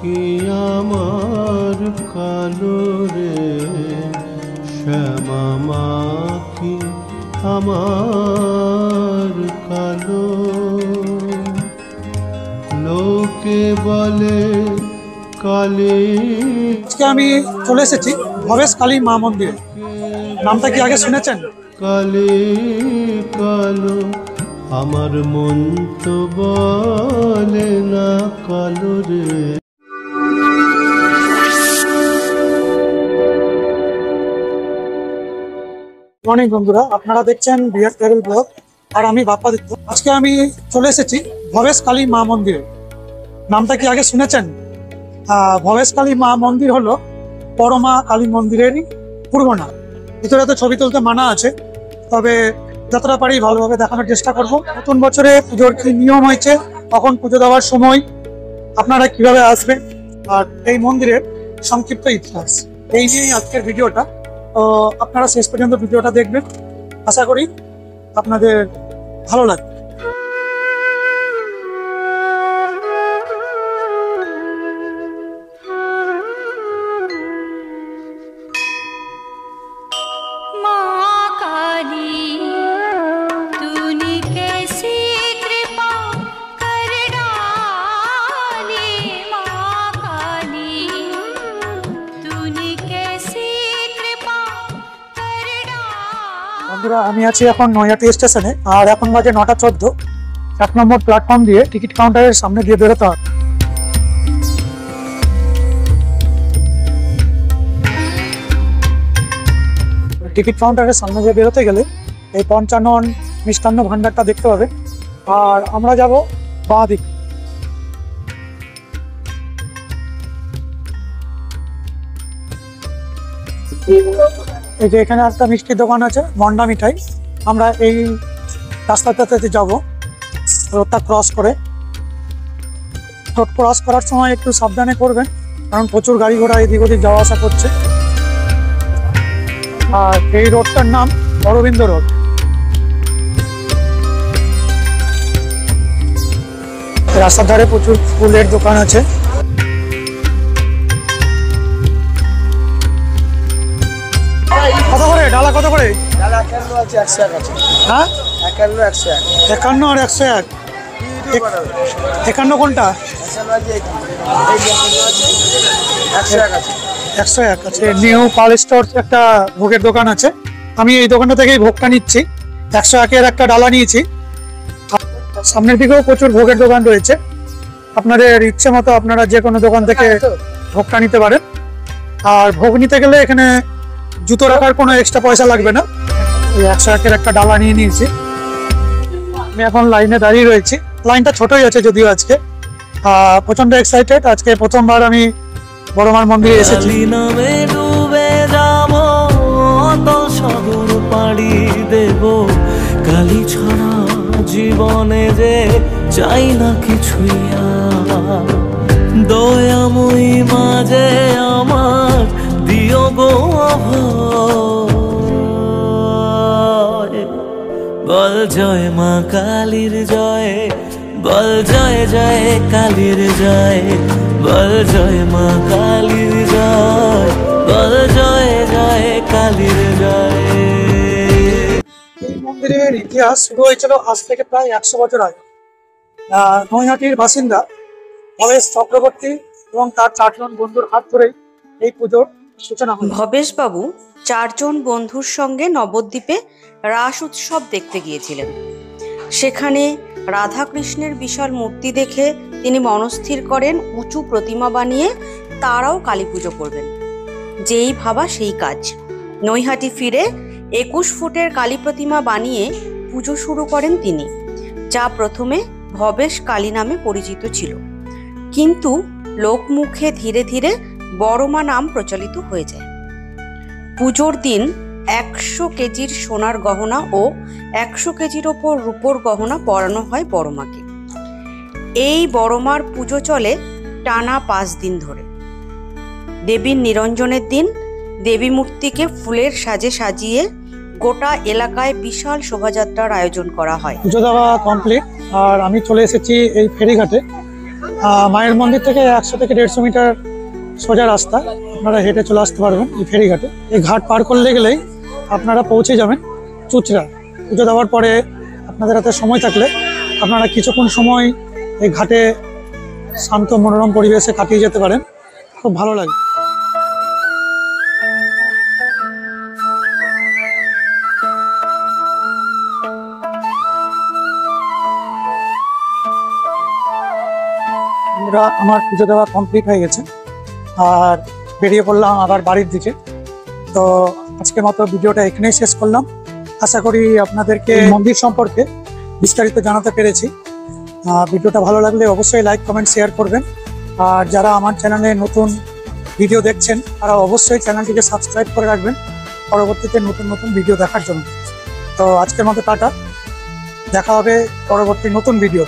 কি আমার কালো রে শ্যামা মা কি আমার কালো লোকে বলে কালী। আজকে আমি চলে এসেছি ভবেশ কালী মা মন্দিরে। নামটা কি আগে শুনেছেন? কালী কালো আমার মন তো বলে না কালো রে। মর্নিং বন্ধুরা, আপনারা দেখছেন বিয়ার ট্রাভেল ব্লগ আর আমি বাপ্পাদিত্য। আজকে আমি চলে এসেছি ভবেশ কালী মা মন্দিরে। নামটা কি আগে শুনেছেন? ভবেশ কালী মা মন্দির হলো পরমা কালী মন্দিরেরই পূর্ব নাম। ভিতরে তো ছবি তুলতে মানা আছে, তবে যতটা পারি ভালোভাবে দেখানোর চেষ্টা করব। নতুন বছরে পুজোর কি নিয়ম হয়েছে, কখন পুজো দেওয়ার সময়, আপনারা কিভাবে আসবেন, আর এই মন্দিরের সংক্ষিপ্ত ইতিহাস, এই নিয়েই আজকের ভিডিওটা। তো আপনারা শেষ পর্যন্ত ভিডিওটা দেখবেন, আশা করি আপনাদের ভালো লাগবে। বন্ধুরা, আমি আছি এখন নৈহাটি স্টেশনে, আর এখন বাজে 9টা 14। 1 নম্বর প্ল্যাটফর্ম দিয়ে টিকিট কাউন্টারের সামনে দিয়ে বেরোতে হবে। টিকিট কাউন্টারের সামনে দিয়ে বেরোতে গেলে এই 55 মিষ্টান্ন ভান্ডারটা দেখতে পাবে, আর আমরা যাব বাঁ দিক। এই যে এখানে একটা মিষ্টির দোকান আছে, মন্ডা মিঠাই। আমরা এই রাস্তাটাতে যাব, রোডটা ক্রস করে। রোড ক্রস করার সময় একটু সাবধানে করবেন, কারণ প্রচুর গাড়ি ঘোড়া এদিক ওদিক যাওয়া আসা করছে। আর এই রোডটার নাম অরবিন্দ রোড। রাস্তার ধারে প্রচুর ফুলের দোকান আছে। কত করে ডালা? কত করে ডালা? 51 আছে, 101 আছে। হ্যাঁ, 51 101। 51 আর 101। 51 কোনটা? 101 আছে। নিউ পাল স্টোর একটা ভোগের দোকান আছে, আমি এই দোকানটা থেকেই ভোগটা নিচ্ছি। 101 একটা ডালা নিয়েছি। সামনের দিকেও প্রচুর ভোগের দোকান রয়েছে, আপনাদের ইচ্ছে মতো আপনারা যে কোনো দোকান থেকে ভোগটা নিতে পারেন। আর ভোগ নিতে গেলে এখানে জুতো রাখার কোনো এক্সট্রা পয়সা লাগবে না। এই 101 একটা ডালা নিয়ে নিয়েছি। আমি এখন লাইনে দাঁড়িয়ে রয়েছি। লাইনটা ছোটই আছে যদিও আজকে। প্রচন্ড এক্সাইটেড, আজকে প্রথমবার আমি বড়মার মন্দিরে এসেছি। পাড়ি দেব কালী ছাড়া জীবনে যে চাই না কিছুই। দয়াময়ী মাঝে আমার দিও গো বল জয় মা কালীর জয়, বল জয় জয় কালীর জয়, বল জয় মা কালীর জয়, বল জয় জয় কালীর জয়। এই মন্দিরের ইতিহাস শুরু হয়েছিল আজ থেকে প্রায় 100 বছর আগে। নৈহাটির বাসিন্দা ভবেশ চক্রবর্তী এবং তার 4 জন বন্ধুর হাত ধরেই এই পুজোর সূচনা হয়। ভবেশ বাবু 4 জন বন্ধুর সঙ্গে নবদ্বীপে রাস উৎসব দেখতে গিয়েছিলেন। সেখানে রাধাকৃষ্ণের বিশাল মূর্তি দেখে তিনি মনস্থির করেন উঁচু প্রতিমা বানিয়ে তারাও কালী পুজো করবেন। যেই ভাবা সেই কাজ। নৈহাটি ফিরে 21 ফুটের কালী প্রতিমা বানিয়ে পুজো শুরু করেন তিনি, যা প্রথমে ভবেশ কালী নামে পরিচিত ছিল, কিন্তু লোকমুখে ধীরে ধীরে বড়মা নাম প্রচলিত হয়ে যায়। পুজোর দিন 100 কেজির সোনার গহনা ও 100 কেজির ওপর রূপোর গহনা পরানো হয় বড়মাকে। এই বড়মার পুজো চলে টানা 5 দিন ধরে। দেবীর নিরঞ্জনের দিন দেবী মূর্তিকে ফুলের সাজে সাজিয়ে গোটা এলাকায় বিশাল শোভাযাত্রার আয়োজন করা হয়। পুজো দেওয়া কমপ্লিট, আর আমি চলে এসেছি এই ফেরিঘাটে। মায়ের মন্দির থেকে 100 থেকে 150 মিটার সোজা রাস্তা, আপনারা হেঁটে চলে আসতে পারবেন এই ফেরিঘাটে। এই ঘাট পার করলে গেলেই আপনারা পৌঁছে যাবেন চুচড়া। পুজো দেওয়ার পরে আপনাদের হাতে সময় থাকলে আপনারা কিছুক্ষণ সময় এই ঘাটে শান্ত মনোরম পরিবেশে কাটিয়ে যেতে পারেন, খুব ভালো লাগে। আমার পুজো দেওয়া কমপ্লিট হয়ে গেছে আর বেরিয়ে পড়লাম আবার বাড়ির দিকে। তো আজকের মতো ভিডিওটা এখানেই শেষ করলাম। আশা করি আপনাদেরকে মন্দির সম্পর্কে বিস্তারিত জানাতে পেরেছি। ভিডিওটা ভালো লাগলে অবশ্যই লাইক কমেন্ট শেয়ার করবেন। আর যারা আমার চ্যানেলে নতুন ভিডিও দেখছেন তারা অবশ্যই চ্যানেলটিকে সাবস্ক্রাইব করে রাখবেন পরবর্তীতে নতুন নতুন ভিডিও দেখার জন্য। তো আজকের মতো টাটা, দেখা হবে পরবর্তী নতুন ভিডিও।